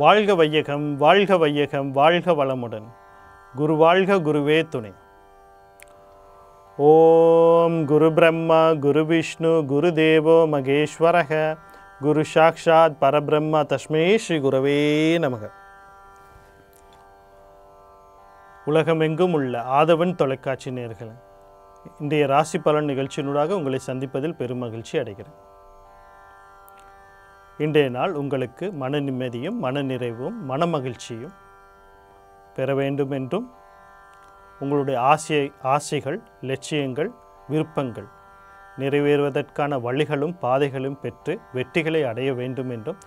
வாழ்க வையகம், வாழ்க வையகம், வாழ்க வளமுடன். குரு வாழ்க, குருவே துணை. ஓம் குரு பிரம்மா குரு விஷ்ணு குரு தேவோ மகேஸ்வரக குரு சாக்ஷாத் பரபிரம்மா தஸ்மே ஸ்ரீ குரவே நமக. உலகமெங்கும் உள்ள ஆதவன் தொலைக்காட்சி நேயர்களே, இன்றைய ராசி பலன் நிகழ்ச்சியினூடாக உங்களை சந்திப்பதில் பெரும் மகிழ்ச்சி அடைகிறேன். இன்றைய நாள் உங்களுக்கு மன நிம்மதியும் மன நிறைவும் மன மகிழ்ச்சியும் பெற வேண்டும் என்றும், உங்களுடைய ஆசைகள் லட்சியங்கள் விருப்பங்கள் நிறைவேறுவதற்கான வழிகளும் பாதைகளும் பெற்று வெற்றிகளை அடைய வேண்டும் என்றும்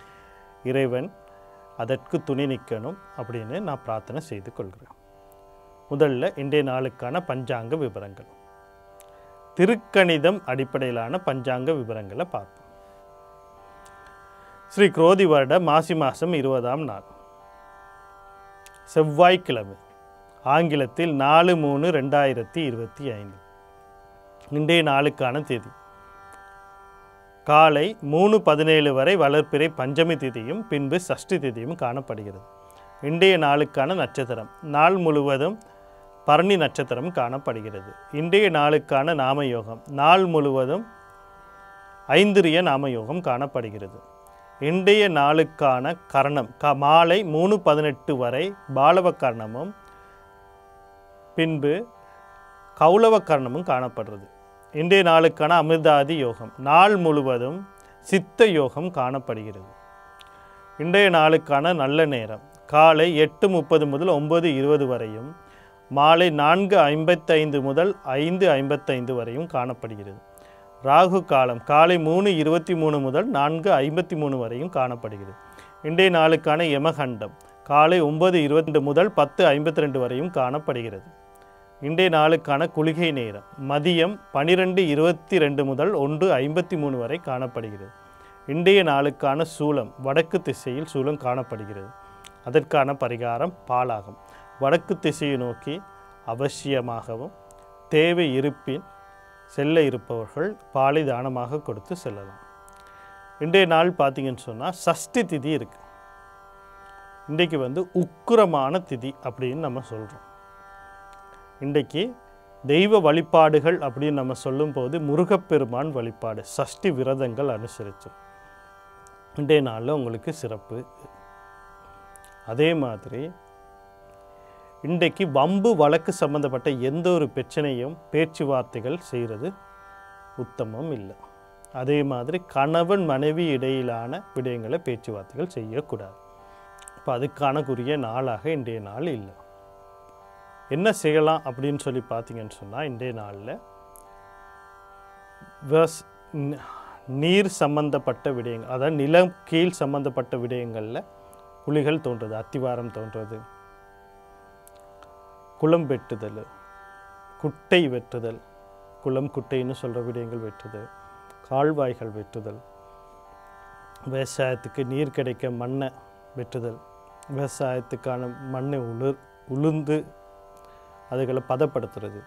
இறைவன் அதற்கு துணை நிற்கணும் அப்படின்னு நான் பிரார்த்தனை செய்து கொள்கிறேன். முதல்ல இன்றைய நாளுக்கான பஞ்சாங்க விவரங்கள், திருக்கணிதம் அடிப்படையிலான பஞ்சாங்க விவரங்களை பார்ப்போம். ஸ்ரீ குரோதி வருட மாசி மாதம் 20ஆம் நாள் செவ்வாய்க்கிழமை, ஆங்கிலத்தில் 4/3/2025. இன்றைய நாளுக்கான தேதி காலை 3:17 வரை வளர்ப்பிறை பஞ்சமி திதியும் பின்பு சஷ்டி திதியும் காணப்படுகிறது. இன்றைய நாளுக்கான நட்சத்திரம் நாள் முழுவதும் பரணி நட்சத்திரம் காணப்படுகிறது. இன்றைய நாளுக்கான நாமயோகம் நாள் முழுவதும் ஐந்திரிய நாமயோகம் காணப்படுகிறது. இன்றைய நாளுக்கான கரணம் மாலை 3:18 வரை பாலவ கரணமும் பின்பு கௌளவ கரணமும் காணப்படுறது. இன்றைய நாளுக்கான அமிர்தாதி யோகம் நாள் முழுவதும் சித்த யோகம் காணப்படுகிறது. இன்றைய நாளுக்கான நல்ல நேரம் காலை 8:30 முதல் 9:20 வரையும், மாலை 4:55 முதல் 5:55 வரையும் காணப்படுகிறது. ராகு காலம் காலை 3:23 முதல் 4:53 வரையும் காணப்படுகிறது. இன்றைய நாளுக்கான யமகண்டம் காலை 9:22 முதல் 10:52 வரையும் காணப்படுகிறது. இன்றைய நாளுக்கான குளிகை நேரம் மதியம் 12:22 முதல் 1:53 வரை காணப்படுகிறது. இன்றைய நாளுக்கான சூலம் வடக்கு திசையில் சூலம் காணப்படுகிறது. அதற்கான பரிகாரம் பாலாகும். வடக்கு திசையை நோக்கி அவசியமாகவும் தேவை இருப்பின் செல்ல இருப்பவர்கள் பாலை தானமாக கொடுத்து செல்லலாம். இன்றைய நாள் பார்த்தீங்கன்னு சொன்னால் சஷ்டி திதி இருக்குது. இன்றைக்கு உக்கிரமான திதி அப்படின்னு நம்ம சொல்கிறோம். இன்றைக்கு தெய்வ வழிபாடுகள் அப்படின்னு நம்ம சொல்லும்போது முருகப்பெருமான் வழிபாடு சஷ்டி விரதங்கள் அனுசரித்து இன்றைய நாளில் உங்களுக்கு சிறப்பு. அதே மாதிரி இன்றைக்கு வம்பு வழக்கு சம்பந்தப்பட்ட எந்த ஒரு பிரச்சனையும் பேச்சுவார்த்தைகள் செய்கிறது உத்தமம் இல்லை. அதே மாதிரி கணவன் மனைவி இடையிலான விடயங்களை பேச்சுவார்த்தைகள் செய்யக்கூடாது. இப்போ அதுக்கானக்குரிய நாளாக இன்றைய நாள் இல்லை. என்ன செய்யலாம் அப்படின்னு சொல்லி பார்த்தீங்கன்னு சொன்னால், இன்றைய நாளில் நீர் சம்பந்தப்பட்ட விடயங்கள், அதாவது நிலம் கீழ் சம்பந்தப்பட்ட விடயங்களில் புலிகள் தோன்றுறது, அத்திவாரம் தோன்றுறது, குளம் வெட்டுதல், குட்டை வெட்டுதல், குளம் குட்டைன்னு சொல்கிற விடயங்கள் வெட்டுதல், கால்வாய்கள் வெட்டுதல், விவசாயத்துக்கு நீர் கிடைக்க மண்ணை வெட்டுதல், விவசாயத்துக்கான மண்ணை உளுந்து அதுகளை பதப்படுத்துறது,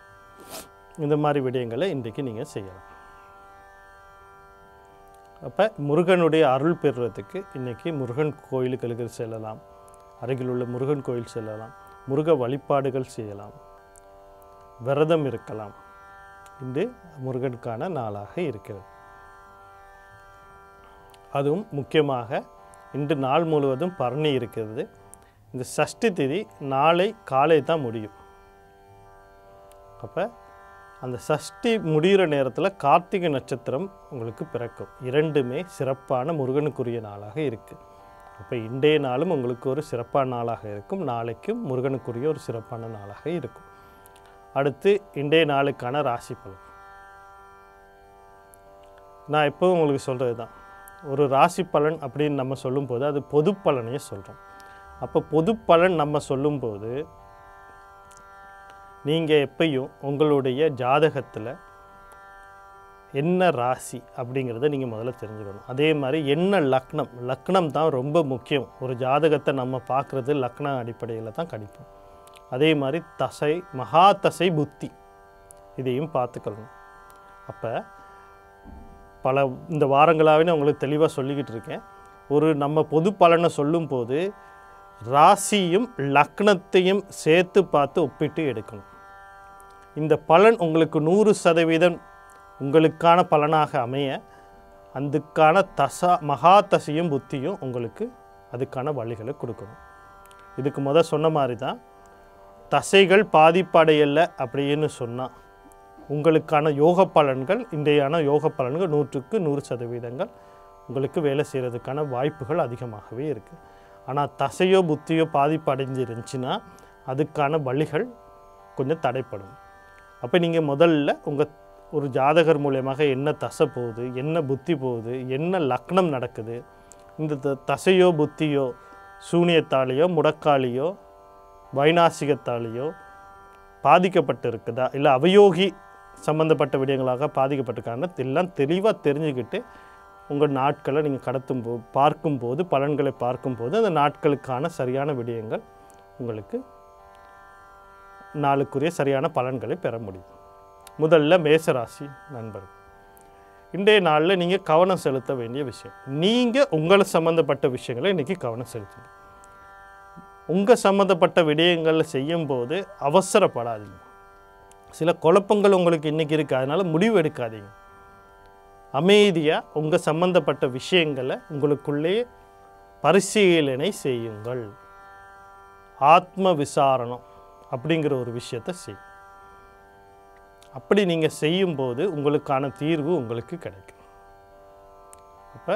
இந்த மாதிரி விடயங்களை இன்றைக்கு நீங்கள் செய்யலாம். அப்போ முருகனுடைய அருள் பெறுறதுக்கு இன்றைக்கி முருகன் கோயிலுகளுக்கு செல்லலாம், அருகில் உள்ள முருகன் கோயில் செல்லலாம், முருக வழிபாடுகள் செய்யலாம், விரதம் இருக்கலாம். இது முருகனுக்கான நாளாக இருக்கிறது. அதுவும் முக்கியமாக இன்று நாள் முழுவதும் பரணி இருக்கிறது. இந்த சஷ்டி திதி நாளை காலை தான் முடியும். அப்போ அந்த சஷ்டி முடிகிற நேரத்தில் கார்த்திகை நட்சத்திரம் உங்களுக்கு பிறக்கும். இரண்டுமே சிறப்பான முருகனுக்குரிய நாளாக இருக்குது. அப்போ இன்றைய நாளும் உங்களுக்கு ஒரு சிறப்பான நாளாக இருக்கும், நாளைக்கும் முருகனுக்குரிய ஒரு சிறப்பான நாளாக இருக்கும். அடுத்து இன்றைய நாளுக்கான ராசி பலன் நான் எப்போவும் உங்களுக்கு சொல்கிறது தான். ஒரு ராசி பலன் அப்படின்னு நம்ம சொல்லும்போது அது பொது பலனையே சொல்கிறோம். அப்போ பொது பலன் நம்ம சொல்லும்போது நீங்கள் எப்பயும் உங்களுடைய ஜாதகத்தில் என்ன ராசி அப்படிங்கிறத நீங்கள் முதல்ல தெரிஞ்சுக்கணும். அதே மாதிரி என்ன லக்னம் தான் ரொம்ப முக்கியம். ஒரு ஜாதகத்தை நம்ம பார்க்குறது லக்னம் அடிப்படையில் தான் கணிப்போம். அதே மாதிரி தசை மகா தசை புத்தி இதையும் பார்த்துக்கணும். அப்போ இந்த வாரங்களாகவே நான் உங்களுக்கு தெளிவாக சொல்லிக்கிட்டு இருக்கேன். ஒரு நம்ம பொது பலனை சொல்லும்போது ராசியும் லக்னத்தையும் சேர்த்து பார்த்து ஒப்பிட்டு எடுக்கணும். இந்த பலன் உங்களுக்கு 100% உங்களுக்கான பலனாக அமைய அதுக்கான மகா தசையும் புத்தியும் உங்களுக்கு அதுக்கான வழிகளை கொடுக்கணும். இதுக்கு சொன்ன மாதிரி தான் தசைகள் பாதிப்படையலை அப்படின்னு சொன்னால் உங்களுக்கான யோக பலன்கள், இன்றையான யோக பலன்கள் 100க்கு 100% உங்களுக்கு வேலை செய்கிறதுக்கான வாய்ப்புகள் அதிகமாகவே இருக்குது. ஆனால் தசையோ புத்தியோ பாதிப்படைஞ்சிருந்துச்சுன்னா அதுக்கான வழிகள் கொஞ்சம் தடைப்படும். அப்போ நீங்கள் முதல்ல ஒரு ஜாதகர் மூலமாக என்ன தசை போகுது, என்ன புத்தி போகுது, என்ன லக்னம் நடக்குது, இந்த தசையோ புத்தியோ சூனியத்தாலேயோ முடக்காலியோ வைநாசிகத்தாலேயோ பாதிக்கப்பட்டு இருக்குதா, இல்லை அவயோகி சம்பந்தப்பட்ட விடயங்களாக பாதிக்கப்பட்டிருக்காங்க எல்லாம் தெளிவாக தெரிஞ்சுக்கிட்டு உங்கள் நாட்களை நீங்கள் பார்க்கும்போது பலன்களை பார்க்கும்போது அந்த நாட்களுக்கான சரியான விடயங்கள் உங்களுக்கு நாளுக்குரிய சரியான பலன்களை பெற முடியும். முதல்ல மேசராசி நண்பர்கள், இன்றைய நாளில் நீங்கள் கவனம் செலுத்த வேண்டிய விஷயம், நீங்கள் உங்களை சம்மந்தப்பட்ட விஷயங்களை இன்றைக்கி கவனம் செலுத்துங்க. உங்கள் சம்மந்தப்பட்ட விடயங்களில் செய்யும்போது அவசரப்படாதீங்க. சில குழப்பங்கள் உங்களுக்கு இன்றைக்கி இருக்குது, அதனால் முடிவு எடுக்காதீங்க. அமைதியாக உங்கள் சம்மந்தப்பட்ட விஷயங்களை உங்களுக்குள்ளே பரிசீலனை செய்யுங்கள். ஆத்ம விசாரணம் அப்படிங்கிற ஒரு விஷயத்தை செய்யும். அப்படி நீங்கள் செய்யும்போது உங்களுக்கான தீர்வு உங்களுக்கு கிடைக்கும். அப்போ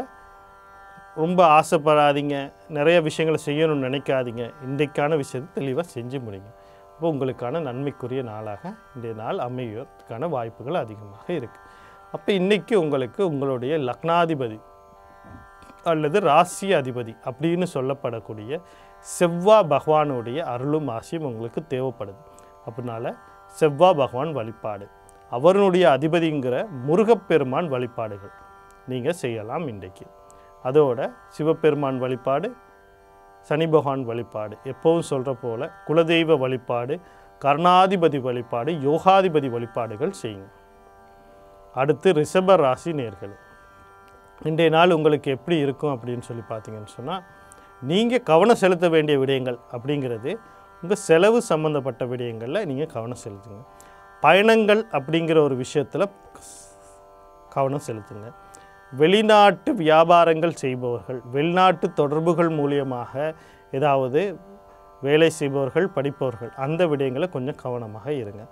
ரொம்ப ஆசைப்படாதீங்க, நிறைய விஷயங்களை செய்யணும்னு நினைக்காதீங்க. இன்றைக்கான விஷயத்தை தெளிவாக செஞ்சு முடியுங்க. அப்போ உங்களுக்கான நன்மைக்குரிய நாளாக இன்றைய நாள் அமைவதற்கான வாய்ப்புகள் அதிகமாக இருக்குது. அப்போ இன்றைக்கி உங்களுக்கு உங்களுடைய லக்னாதிபதி அல்லது ராசி அதிபதி அப்படின்னு சொல்லப்படக்கூடிய செவ்வாய் பகவானுடைய அருளும் ஆசியும் உங்களுக்கு தேவைப்படுது. அப்படினால செவ்வாய் பகவான் வழிபாடு, அவருடைய அதிபதிங்கிற முருகப்பெருமான் வழிபாடுகள் நீங்கள் செய்யலாம் இன்றைக்கு. அதோட சிவபெருமான் வழிபாடு, சனி பகவான் வழிபாடு, எப்போவும் சொல்கிற போல் குலதெய்வ வழிபாடு, கர்ணாதிபதி வழிபாடு, யோகாதிபதி வழிபாடுகள் செய்யுங்க. அடுத்து ரிஷப ராசி நேர்கள், இன்றைய நாள் உங்களுக்கு எப்படி இருக்கும் அப்படின்னு சொல்லி பார்த்தீங்கன்னு சொன்னால், நீங்கள் கவனம் செலுத்த வேண்டிய விடயங்கள் அப்படிங்கிறது உங்கள் செலவு சம்மந்தப்பட்ட விடயங்களில் நீங்கள் கவனம் செலுத்துங்க. பயணங்கள் அப்படிங்கிற ஒரு விஷயத்தில் கவனம் செலுத்துங்க. வெளிநாட்டு வியாபாரங்கள் செய்பவர்கள், வெளிநாட்டு தொடர்புகள் மூலியமாக ஏதாவது வேலை செய்பவர்கள், படிப்பவர்கள், அந்த விடயங்களை கொஞ்சம் கவனமாக இருங்க.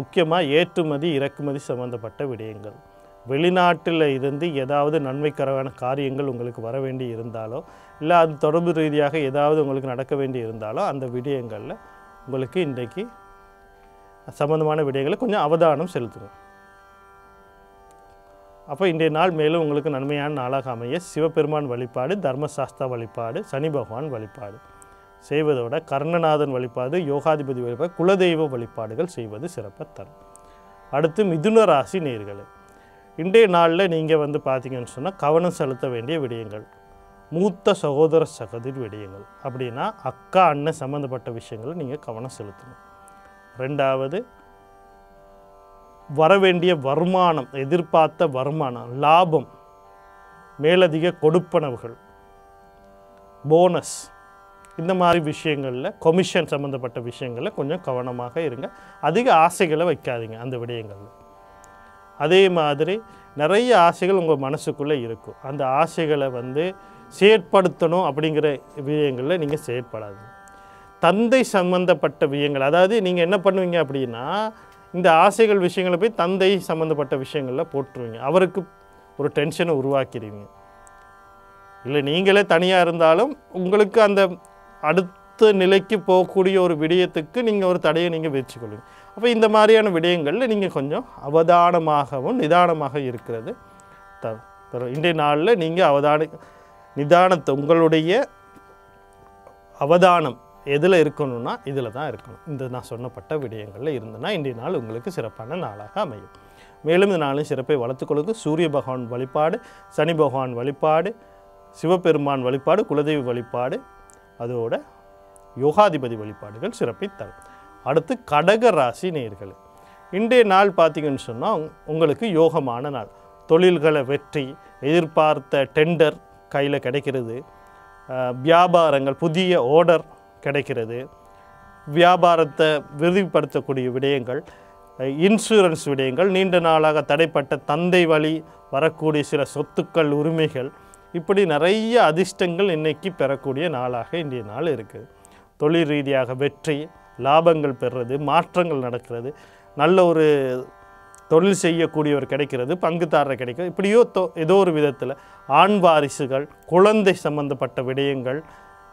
முக்கியமாக ஏற்றுமதி இறக்குமதி சம்மந்தப்பட்ட விடயங்கள், வெளிநாட்டில் இருந்து ஏதாவது நன்மைக்கரமான காரியங்கள் உங்களுக்கு வர வேண்டி இருந்தாலோ, இல்லை அது தொடர்பு ரீதியாக ஏதாவது உங்களுக்கு நடக்க வேண்டி இருந்தாலோ அந்த விடயங்களில் உங்களுக்கு இன்றைக்கு சம்பந்தமான விடயங்களை கொஞ்சம் அவதானம் செலுத்துங்க. அப்போ இன்றைய நாள் மேலும் உங்களுக்கு நன்மையான நாளாக அமைய சிவபெருமான் வழிபாடு, தர்மசாஸ்திர வழிபாடு, சனி பகவான் வழிபாடு செய்வதோட கர்ணநாதன் வழிபாடு, யோகாதிபதி வழிபாடு, குலதெய்வ வழிபாடுகள் செய்வது சிறப்பாக தரும். அடுத்து மிதுன ராசி நேயர்களே, இன்றைய நாளில் நீங்கள் பார்த்தீங்கன்னு சொன்னால் கவனம் செலுத்த வேண்டிய விடயங்கள், மூத்த சகோதர சகோதரி விடயங்கள் அப்படின்னா அக்கா அண்ணன் சம்மந்தப்பட்ட விஷயங்களை நீங்கள் கவனம் செலுத்தணும். ரெண்டாவது, வரவேண்டிய வருமானம், எதிர்பார்த்த வருமானம், லாபம், மேலதிக கொடுப்பனவுகள், போனஸ், இந்த மாதிரி விஷயங்களில் கமிஷன் சம்மந்தப்பட்ட விஷயங்களில் கொஞ்சம் கவனமாக இருங்க. அதிக ஆசைகளை வைக்காதீங்க அந்த விடயங்களில். அதே மாதிரி நிறைய ஆசைகள் உங்கள் மனசுக்குள்ளே இருக்கும், அந்த ஆசைகளை செயற்படுத்தணும் அப்படிங்கிற விஷயங்களில் நீங்கள் செயற்படாதீங்க. தந்தை சம்மந்தப்பட்ட விஷயங்கள், அதாவது நீங்கள் என்ன பண்ணுவீங்க அப்படின்னா, இந்த ஆசைகள் விஷயங்களை போய் தந்தை சம்மந்தப்பட்ட விஷயங்களில் போட்டுருவீங்க, அவருக்கு ஒரு டென்ஷனை உருவாக்கிடுவீங்க. இல்லை நீங்களே தனியாக இருந்தாலும் உங்களுக்கு அந்த அடுத்த நிலைக்கு போகக்கூடிய ஒரு விடயத்துக்கு நீங்கள் ஒரு தடையை நீங்கள் வச்சுக்கொள்ளுங்க. அப்போ இந்த மாதிரியான விடயங்களில் நீங்கள் கொஞ்சம் அவதானமாகவும் நிதானமாக இருக்கிறது தரும். இன்றைய நாளில் நீங்கள் நிதானத்தை, உங்களுடைய அவதானம் எதில் இருக்கணும்னா இதில் தான் இருக்கணும். இந்த நான் சொன்னப்பட்ட விடயங்களில் இருந்ததுன்னா இன்றைய நாள் உங்களுக்கு சிறப்பான நாளாக அமையும். மேலும் இந்த நாளின் சிறப்பை வளர்த்துக்கொள்ளுக்கு சூரிய பகவான் வழிபாடு, சனி பகவான் வழிபாடு, சிவபெருமான் வழிபாடு, குலதெய்வ வழிபாடு, அதோட யோகாதிபதி வழிபாடுகள் சிறப்பை தரும். அடுத்து கடக ராசி நேயர்களே, இன்றைய நாள் பார்த்திங்கன்னு சொன்னால் உங்களுக்கு யோகமான நாள். தொழில்களை வெற்றி, எதிர்பார்த்த டெண்டர் கையில் கிடைக்கிறது, வியாபாரங்கள், புதிய ஆர்டர் கிடைக்கிறது, வியாபாரத்தை விரிவுபடுத்தக்கூடிய விடயங்கள், இன்சூரன்ஸ் விடயங்கள், நீண்ட நாளாக தடைப்பட்ட தந்தை வழி வரக்கூடிய சில சொத்துக்கள், உரிமைகள், இப்படி நிறைய அதிர்ஷ்டங்கள் இன்றைக்கி பெறக்கூடிய நாளாக இன்றைய நாள் இருக்குது. தொழில் ரீதியாக வெற்றி, லாபங்கள் பெறுறது, மாற்றங்கள் நடக்கிறது, நல்ல ஒரு தொழில் செய்யக்கூடியவர் கிடைக்கிறது, பங்குதாரர் கிடைக்கிறது, இப்படியோ ஏதோ ஒரு விதத்தில் ஆண் வாரிசுகள், குழந்தை சம்பந்தப்பட்ட விடயங்கள்,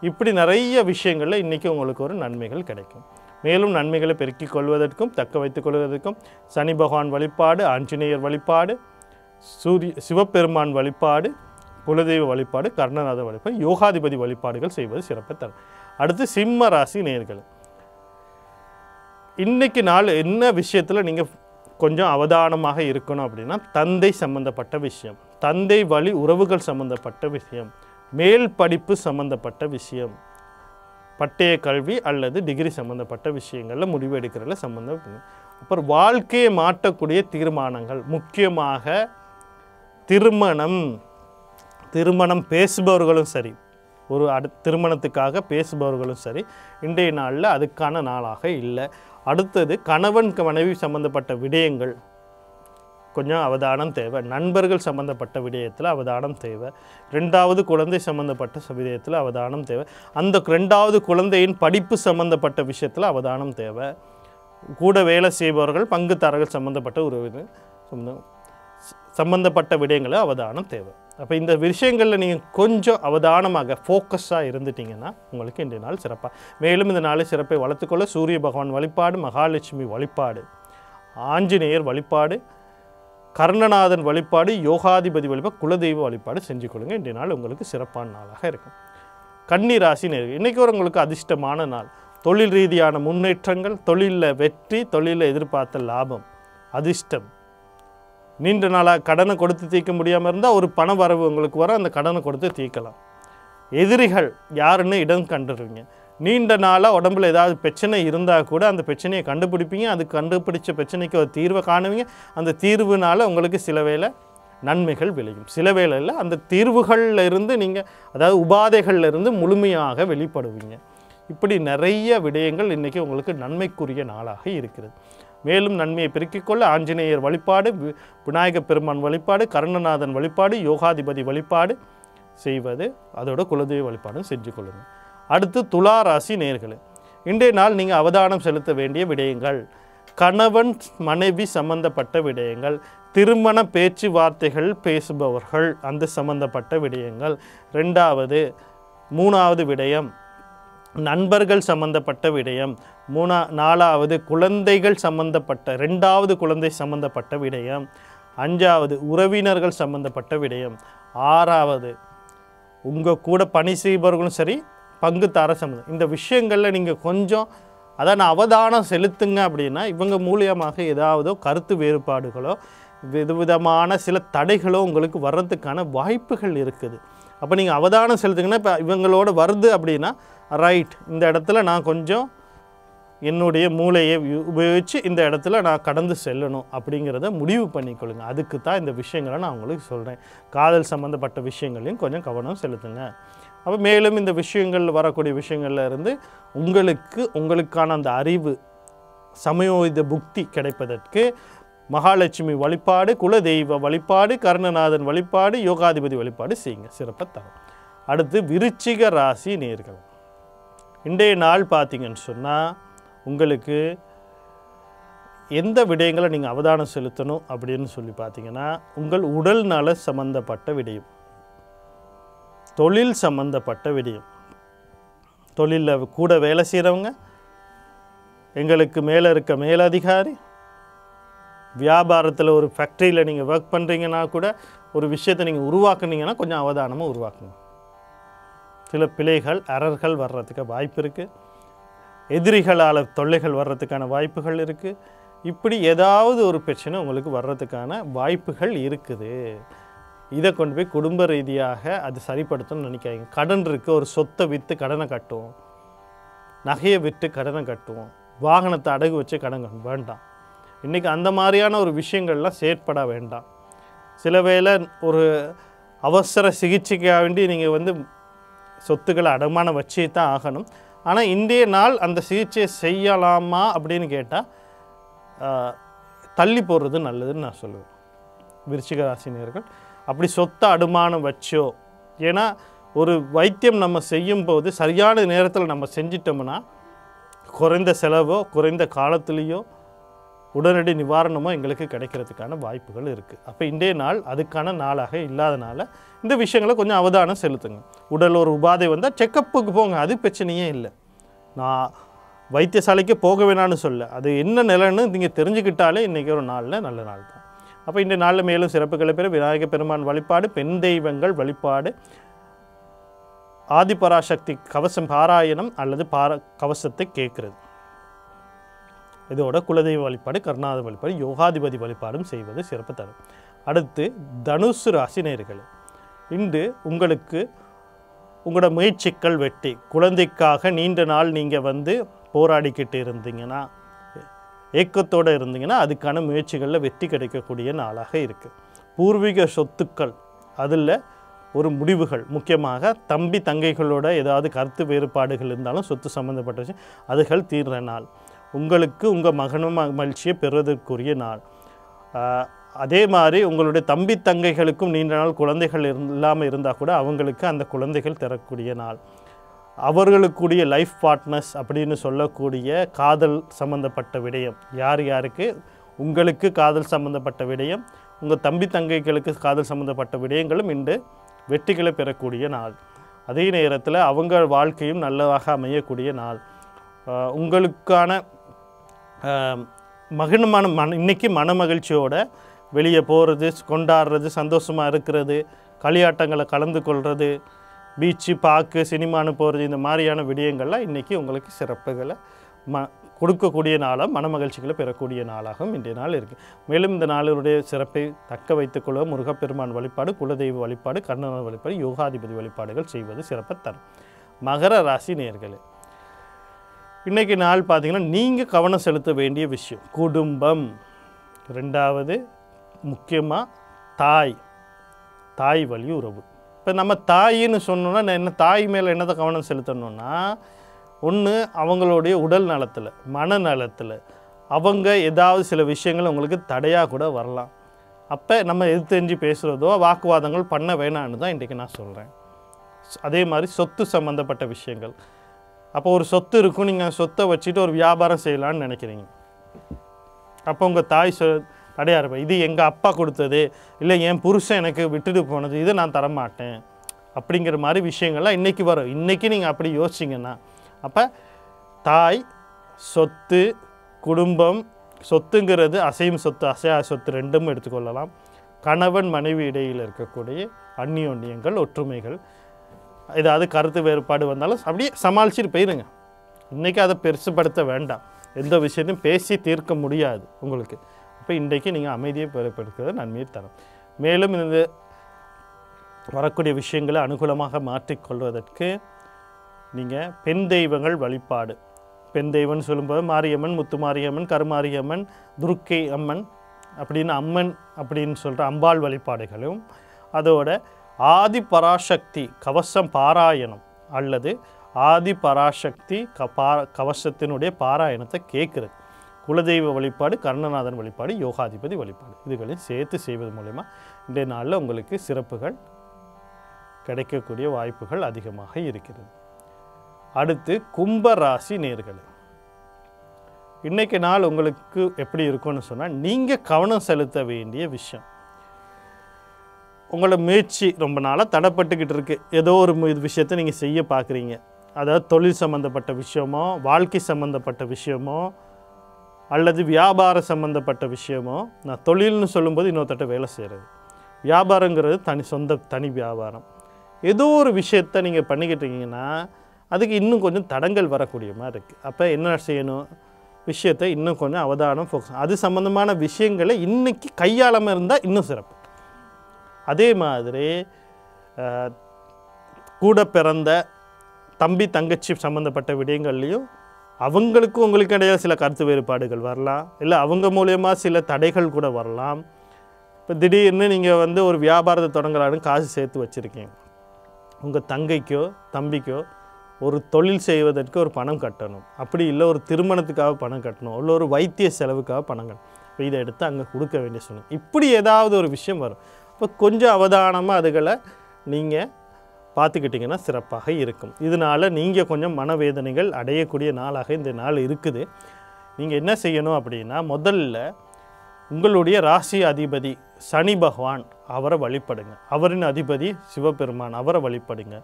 இப்படி நிறைய விஷயங்களில் இன்றைக்கி உங்களுக்கு ஒரு நன்மைகள் கிடைக்கும். மேலும் நன்மைகளை பெருக்கிக் கொள்வதற்கும் தக்க வைத்துக் கொள்வதற்கும் சனி பகவான் வழிபாடு, ஆஞ்சநேயர் வழிபாடு, சிவபெருமான் வழிபாடு, குலதெய்வ வழிபாடு, கர்ணநாத வழிபாடு, யோகாதிபதி வழிபாடுகள் செய்வது சிறப்பு தரும். அடுத்து சிம்ம ராசி நேயர்கள், இன்றைக்கி நாள் என்ன விஷயத்தில் நீங்கள் கொஞ்சம் அவதானமாக இருக்கணும் அப்படின்னா, தந்தை சம்பந்தப்பட்ட விஷயம், தந்தை வழி உறவுகள் சம்பந்தப்பட்ட விஷயம், மேல் படிப்பு சம்பந்தப்பட்ட விஷயம், பட்டய கல்வி அல்லது டிகிரி சம்பந்தப்பட்ட விஷயங்களில் முடிவு எடுக்கிறதுல சம்பந்தம். அப்புறம் வாழ்க்கையை மாற்றக்கூடிய தீர்மானங்கள், முக்கியமாக திருமணம் பேசுபவர்களும் சரி, ஒரு திருமணத்துக்காக பேசுபவர்களும் சரி, இன்றைய நாளில் அதுக்கான நாளாக இல்லை. அடுத்தது கணவன் மனைவி சம்பந்தப்பட்ட விடயங்கள் கொஞ்சம் அவதானம் தேவை. நண்பர்கள் சம்பந்தப்பட்ட விடயத்தில் அவதானம் தேவை. ரெண்டாவது குழந்தை சம்பந்தப்பட்ட விடயத்தில் அவதானம் தேவை. அந்த ரெண்டாவது குழந்தையின் படிப்பு சம்பந்தப்பட்ட விஷயத்தில் அவதானம் தேவை. கூட வேலை செய்பவர்கள், பங்குதாரர்கள் சம்பந்தப்பட்ட உறவு சம்பந்தப்பட்ட விடயங்களில் அவதானம் தேவை. அப்போ இந்த விஷயங்களில் நீங்கள் கொஞ்சம் அவதானமாக ஃபோக்கஸாக இருந்துட்டிங்கன்னா உங்களுக்கு இன்றைய நாள் சிறப்பாக. மேலும் இந்த நாளை சிறப்பை வளர்த்துக்கொள்ள சூரிய பகவான் வழிபாடு, மகாலட்சுமி வழிபாடு, ஆஞ்சநேயர் வழிபாடு, கர்ணநாதன் வழிபாடு, யோகாதிபதி வழிபாடு, குலதெய்வ வழிபாடு செஞ்சு கொடுங்க. இன்றைய நாள் உங்களுக்கு சிறப்பான நாளாக இருக்கும். கன்னி ராசி நேயர்கள், இன்றைக்கி ஒரு உங்களுக்கு அதிர்ஷ்டமான நாள். தொழில் ரீதியான முன்னேற்றங்கள், தொழிலில் வெற்றி, தொழிலில் எதிர்பார்த்த லாபம், அதிர்ஷ்டம். நீண்ட நாளாக கடனை கொடுத்து தீர்க்க முடியாமல் இருந்தால் ஒரு பண வரவு உங்களுக்கு வர, அந்த கடனை கொடுத்து தீர்க்கலாம். எதிரிகள் யாருன்னு இடம் கண்டுருவீங்க. நீண்ட நாளாக உடம்புல ஏதாவது பிரச்சனை இருந்தால் கூட அந்த பிரச்சனையை கண்டுபிடிப்பீங்க. அது கண்டுபிடிச்ச பிரச்சனைக்கு ஒரு தீர்வை காணுவீங்க. அந்த தீர்வுனால் உங்களுக்கு சில வேளை நன்மைகள் விளையும், சில வேளையில் அந்த தீர்வுகளில் இருந்து நீங்கள், அதாவது உபாதைகளில் இருந்து முழுமையாக வெளிப்படுவீங்க. இப்படி நிறைய விடயங்கள் இன்றைக்கி உங்களுக்கு நன்மைக்குரிய நாளாக இருக்கிறது. மேலும் நன்மையை பெருக்கிக் கொள்ள ஆஞ்சநேயர் வழிபாடு, விநாயகப் பெருமான் வழிபாடு, கர்ணநாதன் வழிபாடு, யோகாதிபதி வழிபாடு செய்வது, அதோட குலதெய்வ வழிபாடும் செஞ்சு கொள்ளுங்கள். அடுத்து துலா ராசி நேயர்களே, இன்றைய நாள் நீங்கள் அவதானம் செலுத்த வேண்டிய விடயங்கள், கணவன் மனைவி சம்பந்தப்பட்ட விடயங்கள், திருமண பேச்சுவார்த்தைகள் பேசுபவர்கள் அந்த சம்பந்தப்பட்ட விடயங்கள், மூணாவது விடயம் நண்பர்கள் சம்பந்தப்பட்ட விடயம், நாலாவது குழந்தைகள் சம்பந்தப்பட்ட, ரெண்டாவது குழந்தை சம்பந்தப்பட்ட விடயம், அஞ்சாவது உறவினர்கள் சம்பந்தப்பட்ட விடயம், ஆறாவது உங்கள் கூட பணி செய்பவர்களும் சரி, பங்குதார சம்பந்தம். இந்த விஷயங்களில் நீங்கள் கொஞ்சம் அதான் அவதானம் செலுத்துங்க. அப்படின்னா இவங்க மூலியமாக ஏதாவது கருத்து வேறுபாடுகளோ விதவிதமான சில தடைகளோ உங்களுக்கு வர்றதுக்கான வாய்ப்புகள் இருக்குது. அப்போ நீங்கள் அவதானம் செலுத்துங்கன்னா, இப்போ இவங்களோட வருது அப்படின்னா ரைட், இந்த இடத்துல நான் கொஞ்சம் என்னுடைய மூளையை உபயோகித்து இந்த இடத்துல நான் கடந்து செல்லணும் அப்படிங்கிறத முடிவு பண்ணிக்கொள்ளுங்க. அதுக்கு தான் இந்த விஷயங்களை நான் உங்களுக்கு சொல்கிறேன். காதல் சம்மந்தப்பட்ட விஷயங்களையும் கொஞ்சம் கவனம் செலுத்துங்க. அப்போ மேலும் இந்த விஷயங்கள் வரக்கூடிய விஷயங்கள்ல இருந்து உங்களுக்கான அந்த அறிவு, சமயோகித புக்தி கிடைப்பதற்கு மகாலட்சுமி வழிபாடு, குலதெய்வ வழிபாடு, கர்ணநாதன் வழிபாடு, யோகாதிபதி வழிபாடு செய்யுங்க, சிறப்பாக தரும். அடுத்து விருச்சிக ராசி நேயர்கள், இன்றைய நாள் பார்த்தீங்கன்னு சொன்னால் உங்களுக்கு எந்த விடயங்களை நீங்கள் அவதானம் செலுத்தணும் அப்படின்னு சொல்லி பார்த்தீங்கன்னா, உங்கள் உடல் நல சம்பந்தப்பட்ட விடயம், தொழில் சம்பந்தப்பட்ட விடயம், தொழிலில் கூட வேலை செய்கிறவங்க, எங்களுக்கு மேலே இருக்க மேலதிகாரி, வியாபாரத்தில் ஒரு ஃபேக்ட்ரியில் நீங்கள் ஒர்க் பண்ணுறீங்கன்னா கூட ஒரு விஷயத்தை நீங்கள் உருவாக்குனீங்கன்னா கொஞ்சம் அவதானமாக உருவாக்குங்க. சில பிழைகள், எரர்கள் வர்றதுக்கு வாய்ப்பு இருக்குது. எதிரிகளால் தொல்லைகள் வர்றதுக்கான வாய்ப்புகள் இருக்குது. இப்படி ஏதாவது ஒரு பிரச்சனை உங்களுக்கு வர்றதுக்கான வாய்ப்புகள் இருக்குது. இதை கொண்டு போய் குடும்ப ரீதியாக அது சரிப்படுத்தணும்னு நினைக்காதீங்க. கடன் இருக்குது, ஒரு சொத்தை விற்று கடனை கட்டுவோம், நகையை விற்று கடனை கட்டுவோம், வாகனத்தை அடகு வச்சு கடன் வேண்டாம். இன்றைக்கி அந்த மாதிரியான ஒரு விஷயங்கள்லாம் செயற்பட வேண்டாம். சில வேளை ஒரு அவசர சிகிச்சைக்காக வேண்டி நீங்கள் சொத்துக்களை அடமானம் வச்சே தான் ஆகணும். ஆனால் இன்றைய நாள் அந்த சிகிச்சையை செய்யலாமா அப்படின்னு கேட்டால் தள்ளி போடுறது நல்லதுன்னு நான் சொல்லுவேன். விருச்சிக ராசினியர்கள் அப்படி சொத்தை அடமானம் வச்சோ, ஏன்னா ஒரு வைத்தியம் நம்ம செய்யும்போது சரியான நேரத்தில் நம்ம செஞ்சிட்டோம்னா குறைந்த செலவோ குறைந்த காலத்துலேயோ உடனடி நிவாரணமோ எங்களுக்கு கிடைக்கிறதுக்கான வாய்ப்புகள் இருக்குது. அப்போ இன்றைய நாள் அதுக்கான நாளாக இல்லாதனால இந்த விஷயங்களை கொஞ்சம் அவதானம் செலுத்துங்க. உடல் ஒரு உபாதை வந்தால் செக்கப்புக்கு போங்க, அது பிரச்சனையே இல்லை. நான் வைத்தியசாலைக்கு போக வேணான்னு சொல்ல, அது என்ன நிலைன்னு நீங்கள் தெரிஞ்சுக்கிட்டாலே இன்றைக்கி ஒரு நாளில் நல்ல நாள் தான். அப்போ இந்த நாளில் மேலும் சிறப்புகளை பெற விநாயக பெருமான் வழிபாடு, பெண் தெய்வங்கள் வழிபாடு, ஆதிபராசக்தி கவசம் பாராயணம் அல்லது கவசத்தை கேட்குறது, இதோட குலதெய்வ வழிபாடு, கருணாத வழிபாடு, யோகாதிபதி வழிபாடும் செய்வது சிறப்பு தரும். அடுத்து தனுசு ராசி நேயர்களே, இன்று உங்களுக்கு உங்களோட முயற்சிகள் வெற்றி. குழந்தைக்காக நீண்ட நாள் நீங்கள் போராடிக்கிட்டு இருந்தீங்கன்னா, ஏக்கத்தோடு இருந்தீங்கன்னா அதுக்கான முயற்சிகளில் வெற்றி கிடைக்கக்கூடிய நாளாக இருக்குது. பூர்வீக சொத்துக்கள் அதில் ஒரு முடிவுகள், முக்கியமாக தம்பி தங்கைகளோட ஏதாவது கருத்து வேறுபாடுகள் இருந்தாலும் சொத்து சம்மந்தப்பட்ட விஷயம் அதுகள் தீர்ற நாள். உங்களுக்கு உங்கள் மகனும் மகிழ்ச்சியை பெறுவதற்குரிய நாள். அதே மாதிரி உங்களுடைய தம்பி தங்கைகளுக்கும் நீண்ட நாள் குழந்தைகள் இல்லாமல் இருந்தால் கூட அவங்களுக்கு அந்த குழந்தைகள் தரக்கூடிய நாள். அவர்களுக்குரிய லைஃப் பார்ட்னர்ஸ் அப்படின்னு சொல்லக்கூடிய காதல் சம்மந்தப்பட்ட விடயம், யார் யாருக்கு உங்களுக்கு காதல் சம்மந்தப்பட்ட விடயம், உங்கள் தம்பி தங்கைகளுக்கு காதல் சம்மந்தப்பட்ட விடயங்களும் இன்று வெற்றிகளை பெறக்கூடிய நாள். அதே நேரத்தில் அவங்க வாழ்க்கையும் நல்லதாக அமையக்கூடிய நாள். உங்களுக்கான இன்றைக்கி மன மகிழ்ச்சியோட வெளியே போகிறது, கொண்டாடுறது, சந்தோஷமாக இருக்கிறது, களியாட்டங்களை கலந்து கொள்வது, பீச்சு பார்க்கு சினிமானு போகிறது, இந்த மாதிரியான விடயங்கள்லாம் இன்றைக்கி உங்களுக்கு சிறப்புகளை கொடுக்கக்கூடிய நாளாக, மன மகிழ்ச்சிகளை பெறக்கூடிய நாளாகவும் இன்றைய நாள் இருக்குது. மேலும் இந்த நாளுடைய சிறப்பை தக்க வைத்துக்கொள்ள முருகப்பெருமான் வழிபாடு, குலதெய்வ வழிபாடு, கர்ணன வழிபாடு, யோகாதிபதி வழிபாடுகள் செய்வது சிறப்பை தரும். மகர ராசி நேயர்களே, இன்றைக்கி நாள் பார்த்திங்கன்னா நீங்கள் கவனம் செலுத்த வேண்டிய விஷயம் குடும்பம். ரெண்டாவது முக்கியமாக தாய் வழி உறவு. இப்போ நம்ம தாயின்னு சொன்னோன்னா என்ன, தாய் மேலே என்னதை கவனம் செலுத்தணும்னா, ஒன்று அவங்களுடைய உடல் நலத்தில், மனநலத்தில் அவங்க ஏதாவது சில விஷயங்கள் உங்களுக்கு தடையாக கூட வரலாம். அப்போ நம்ம எது தெரிஞ்சு பேசுகிறதோ வாக்குவாதங்கள் பண்ண வேணான்னு தான் இன்றைக்கி நான் சொல்கிறேன். அதே மாதிரி சொத்து சம்மந்தப்பட்ட விஷயங்கள். அப்போ ஒரு சொத்து இருக்கும், நீங்கள் சொத்தை வச்சுட்டு ஒரு வியாபாரம் செய்யலான்னு நினைக்கிறீங்க. அப்போ உங்கள் தாய் தடையாக இருப்பேன், இது எங்கள் அப்பா கொடுத்தது, இல்லை என் புருஷன் எனக்கு விட்டுட்டு போனது, இதை நான் தரமாட்டேன் அப்படிங்கிற மாதிரி விஷயங்கள்லாம் இன்றைக்கி வரும். இன்றைக்கி நீங்கள் அப்படி யோசிச்சிங்கன்னா, அப்போ தாய், சொத்து, குடும்பம், சொத்துங்கிறது அசையும் சொத்து, அசையா சொத்து ரெண்டும் எடுத்துக்கொள்ளலாம். கணவன் மனைவி இடையில் இருக்கக்கூடிய அந்நியோன்யங்கள், ஒற்றுமைகள், ஏதாவது கருத்து வேறுபாடு வந்தாலும் அப்படியே சமாளிச்சுட்டு போயிருங்க. இன்றைக்கி அதை பெருசுப்படுத்த வேண்டாம், எந்த விஷயத்தையும் பேசி தீர்க்க முடியாது உங்களுக்கு. அப்போ இன்றைக்கி நீங்கள் அமைதியை பெறப்படுத்துறது நன்மையை தரும். மேலும் இந்த வரக்கூடிய விஷயங்களை அனுகூலமாக மாற்றிக்கொள்வதற்கு நீங்கள் பெண் தெய்வங்கள் வழிபாடு, பெண் தெய்வம்னு சொல்லும்போது மாரியம்மன், முத்துமாரியம்மன், கருமாரியம்மன், துர்க்கை அம்மன் அப்படின்னு அம்மன் அப்படின்னு சொல்கிற அம்பாள் வழிபாடுகளும், அதோட ஆதிபராசக்தி கவசம் பாராயணம் அல்லது ஆதிபராசக்தி கவசத்தினுடைய பாராயணத்தை கேட்குறது, குலதெய்வ வழிபாடு, கர்ணநாதன் வழிபாடு, யோகாதிபதி வழிபாடு இதுகளையும் சேர்த்து செய்வது மூலமா இன்றைய நாளில் உங்களுக்கு சிறப்புகள் கிடைக்கக்கூடிய வாய்ப்புகள் அதிகமாக இருக்கிறது. அடுத்து கும்பராசி நேயர்களே, இன்றைக்கு நாள் உங்களுக்கு எப்படி இருக்கும்னு சொன்னால், நீங்கள் கவனம் செலுத்த வேண்டிய விஷயம், உங்களோட முயற்சி ரொம்ப நாளாக தடைப்பட்டுக்கிட்டு இருக்குது. ஏதோ ஒரு விஷயத்தை நீங்கள் செய்ய பார்க்குறீங்க, அதாவது தொழில் சம்மந்தப்பட்ட விஷயமோ, வாழ்க்கை சம்மந்தப்பட்ட விஷயமோ, அல்லது வியாபார சம்மந்தப்பட்ட விஷயமோ. நான் தொழில்னு சொல்லும்போது இன்னொருத்தட்ட வேலை செய்கிறது, வியாபாரங்கிறது தனி வியாபாரம். ஏதோ ஒரு விஷயத்தை நீங்கள் பண்ணிக்கிட்டு இருக்கீங்கன்னா அதுக்கு இன்னும் கொஞ்சம் தடங்கள் வரக்கூடிய மாதிரி இருக்குது. அப்போ என்ன செய்யணும், விஷயத்தை இன்னும் கொஞ்சம் அவதானம் ஃபோக்கஸ், அது சம்மந்தமான விஷயங்களை இன்றைக்கி கையாளாமல் இருந்தால் இன்னும் சிறப்பு. அதே மாதிரி கூட பிறந்த தம்பி தங்கச்சி சம்மந்தப்பட்ட விடயங்கள்லையும் அவங்களுக்கும் உங்களுக்கு இடையே சில கருத்து வேறுபாடுகள் வரலாம், இல்லை அவங்க மூலயமா சில தடைகள் கூட வரலாம். இப்போ திடீர்னு நீங்கள் ஒரு வியாபாரத்தை தொடங்கலான்னு காசு சேர்த்து வச்சுருக்கீங்க, உங்கள் தங்கைக்கோ தம்பிக்கோ ஒரு தொழில் செய்வதற்கு ஒரு பணம் கட்டணும், அப்படி இல்லை ஒரு திருமணத்துக்காக பணம் கட்டணும், இல்லை ஒரு வைத்திய செலவுக்காக பணம் கட்டணும். இப்போ இதை எடுத்து அங்கே கொடுக்க வேண்டிய சூழ்நிலை. இப்படி ஏதாவது ஒரு விஷயம் வரும். இப்போ கொஞ்சம் அவதானமாக அதுகளை நீங்கள் பார்த்துக்கிட்டிங்கன்னா சிறப்பாக இருக்கும். இதனால் நீங்கள் கொஞ்சம் மனவேதனைகள் அடையக்கூடிய நாளாக இந்த நாள் இருக்குது. நீங்கள் என்ன செய்யணும் அப்படின்னா, முதல்ல உங்களுடைய ராசி அதிபதி சனி பகவான் அவரை வழிபடுங்க. அவரின் அதிபதி சிவபெருமான் அவரை வழிபடுங்க.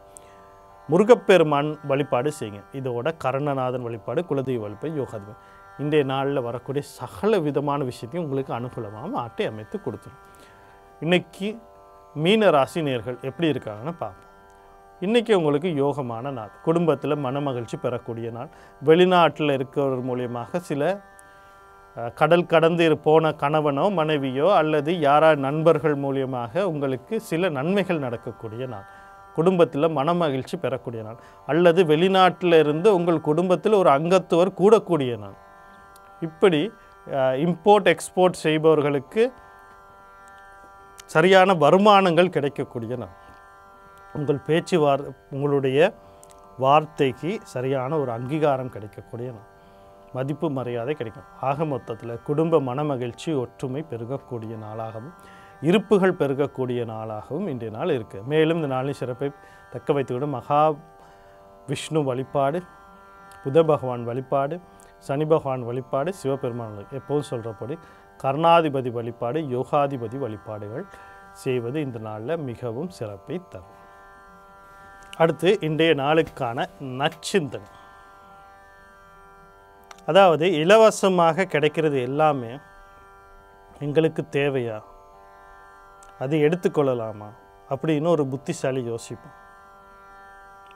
முருகப்பெருமான் வழிபாடு செய்யுங்க. இதோட கருணநாதன் வழிபாடு, குலதெய்வ வழிபாடு, யோகாதிபதி இன்றைய நாளில் வரக்கூடிய சகல விதமான விஷயத்தையும் உங்களுக்கு அனுகூலமாக மாற்றி அமைத்து கொடுத்துரும். இன்றைக்கி மீன ராசி நேயர்கள் எப்படி இருக்காங்கன்னு பார்ப்போம். இன்றைக்கி உங்களுக்கு யோகமான நாள், குடும்பத்தில் மனமகிழ்ச்சி பெறக்கூடிய நாள். வெளிநாட்டில் இருக்கிறவர் மூலியமாக சில கடல் கடந்து போன கணவனோ மனைவியோ அல்லது யாராவது நண்பர்கள் மூலியமாக உங்களுக்கு சில நன்மைகள் நடக்கக்கூடிய நாள். குடும்பத்தில் மனமகிழ்ச்சி பெறக்கூடிய நாள். அல்லது வெளிநாட்டில் இருந்து உங்கள் குடும்பத்தில் ஒரு அங்கத்துவர் கூடக்கூடிய நாள். இப்படி இம்போர்ட் எக்ஸ்போர்ட் செய்பவர்களுக்கு சரியான வருமானங்கள் கிடைக்கக்கூடிய நாள். உங்கள் உங்களுடைய வார்த்தைக்கு சரியான ஒரு அங்கீகாரம் கிடைக்கக்கூடிய நாள். மதிப்பு மரியாதை கிடைக்கும். ஆக மொத்தத்தில் குடும்ப மனமகிழ்ச்சி ஒற்றுமை பெருகக்கூடிய நாளாகவும் இருப்புகள் பெருகக்கூடிய நாளாகவும் இன்றைய நாள் இருக்குது. மேலும் இந்த நாளின் சிறப்பை தக்க வைத்துவிடும் மகா விஷ்ணு வழிபாடு, புத பகவான் வழிபாடு, சனி பகவான் வழிபாடு, சிவபெருமான் எப்போதும் சொல்கிறபடி கர்ணாதிபதி வழிபாடு, யோகாதிபதி வழிபாடுகள் செய்வது இந்த நாளில் மிகவும் சிறப்பை தரும். அடுத்து இன்றைய நாளுக்கான நற்சிந்தனை. அதாவது இலவசமாக கிடைக்கிறது எல்லாமே எங்களுக்கு தேவையா, அதை எடுத்துக்கொள்ளலாமா அப்படின்னு ஒரு புத்திசாலி யோசிப்போம்.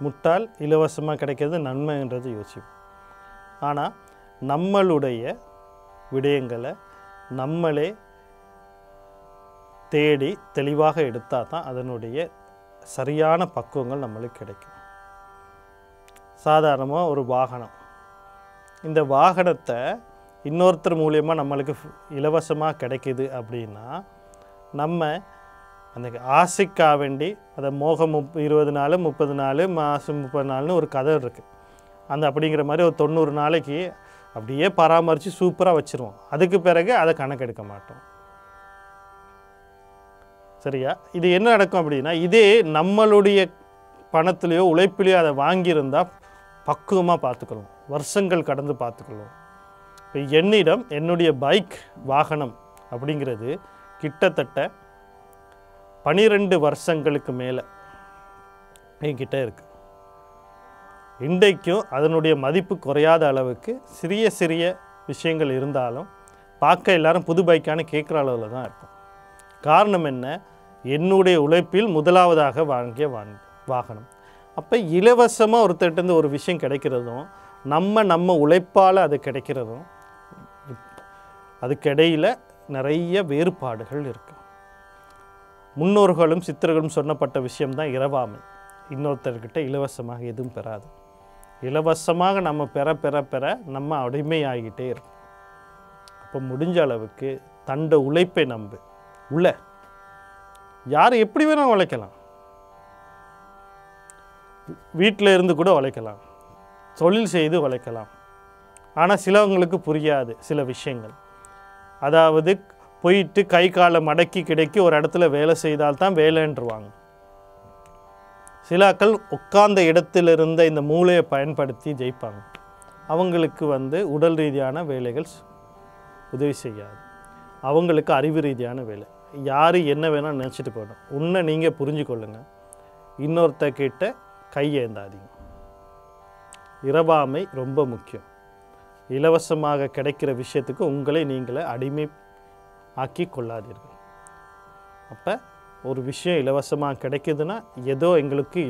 முட்டாள் இலவசமாக கிடைக்கிறது நன்மைன்றது யோசிப்போம். ஆனால் நம்மளுடைய விடயங்களை நம்மளே தேடி தெளிவாக எடுத்தால் தான் அதனுடைய சரியான பக்குவங்கள் நம்மளுக்கு கிடைக்கும். சாதாரணமாக ஒரு வாகனம், இந்த வாகனத்தை இன்னொருத்தர் மூலியமாக நம்மளுக்கு இலவசமாக கிடைக்கிது அப்படின்னா நம்ம அந்த ஆசைக்காக வேண்டி அதை மோகம் 20 நாள் 30 நாள் மாதம் 30 நாள்னு ஒரு கதை இருக்குது. அந்த அப்படிங்கிற மாதிரி ஒரு 90 நாளைக்கு அப்படியே பராமரித்து சூப்பராக வச்சுருவோம். அதுக்கு பிறகு அதை கணக்கெடுக்க மாட்டோம். சரியா? இது என்ன நடக்கும் அப்படின்னா, இதே நம்மளுடைய பணத்துலேயோ உழைப்பிலையோ அதை வாங்கியிருந்தால் பக்குவமாக பார்த்துக்கணும், வருஷங்கள் கடந்து பார்த்துக்கணும். இப்போ என்னிடம் என்னுடைய பைக் வாகனம் அப்படிங்கிறது கிட்டத்தட்ட 12 வருஷங்களுக்கு மேலே என்கிட்ட இருக்குது. இன்றைக்கும் அதனுடைய மதிப்பு குறையாத அளவுக்கு சிறிய சிறிய விஷயங்கள் இருந்தாலும் பார்க்க எல்லாரும் புது பைக்கான கேட்குற அளவில் தான் இருக்கும். காரணம் என்ன? என்னுடைய உழைப்பில் முதலாவதாக வாங்கிய வாகனம். அப்போ இலவசமாக ஒருத்தர்கிட்ட ஒரு விஷயம் கிடைக்கிறதும் நம்ம உழைப்பால் அது கிடைக்கிறதும் அதுக்கிடையில் நிறைய வேறுபாடுகள் இருக்குது. முன்னோர்களும் சித்தர்களும் சொன்னப்பட்ட விஷயம்தான் இரவாமை. இன்னொருத்தர்கிட்ட இலவசமாக எதுவும் பெறாது. இலவசமாக நம்ம பெற நம்ம அடிமையாகிட்டே இருக்கும். அப்போ முடிஞ்ச அளவுக்கு தண்ட உழைப்பை நம்பு. யார் எப்படி வேணால் உழைக்கலாம், வீட்டில் இருந்து கூட உழைக்கலாம், தொழில் செய்து உழைக்கலாம். ஆனால் சிலவங்களுக்கு புரியாது சில விஷயங்கள். அதாவது போயிட்டு கை காலை மடக்கி கிடைக்கி ஒரு இடத்துல வேலை செய்தால்தான் வேலைன்றுவாங்க. சிலாக்கள் உட்கார்ந்த இடத்துல இருந்த இந்த மூளையை பயன்படுத்தி ஜெயிப்பாங்க. அவங்களுக்கு உடல் ரீதியான வேலைகள் உதவி செய்யாது. அவங்களுக்கு அறிவு ரீதியான வேலை. யார் என்ன வேணால் நினச்சிட்டு போகணும். உன்னை நீங்கள் புரிஞ்சு கொள்ளுங்கள். இன்னொருத்தக்கிட்ட கையேந்தாதீங்க. இரவாமை ரொம்ப முக்கியம். இலவசமாக கிடைக்கிற விஷயத்துக்கு உங்களை நீங்களே அடிமை ஆக்கி கொள்ளாதீர்கள். அப்போ ஒரு விஷயம் இலவசமாக கிடைக்குதுன்னா ஏதோ எங்களுக்கு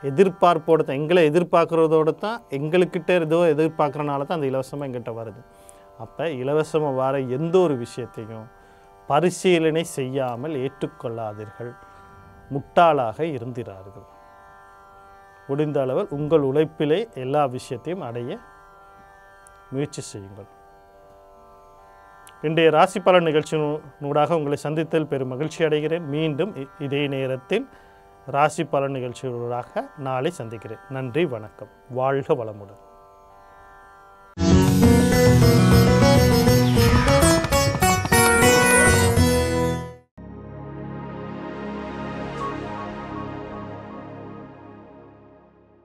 எதிர்பார்ப்போடு தான், எங்களை எதிர்பார்க்குறதோடு தான், எங்களுக்கிட்ட ஏதோ எதிர்பார்க்குறனால தான் அந்த இலவசமாக எங்கிட்ட வருது. அப்போ இலவசமாக வர எந்த ஒரு விஷயத்தையும் பரிசீலனை செய்யாமல் ஏற்றுக்கொள்ளாதீர்கள். முட்டாளாக இருந்திரார்கள். முடிந்த அளவில் உங்கள் உழைப்பிலே எல்லா விஷயத்தையும் அடைய முயற்சி செய்யுங்கள். இன்றைய ராசி பலன் நிகழ்ச்சியினூடாக உங்களை சந்தித்தல் பெரும் மகிழ்ச்சி அடைகிறேன். மீண்டும் இதே நேரத்தில் ராசி பலன் நிகழ்ச்சிகளாக நாளை சந்திக்கிறேன். நன்றி, வணக்கம். வாழ்க வளமுடன்.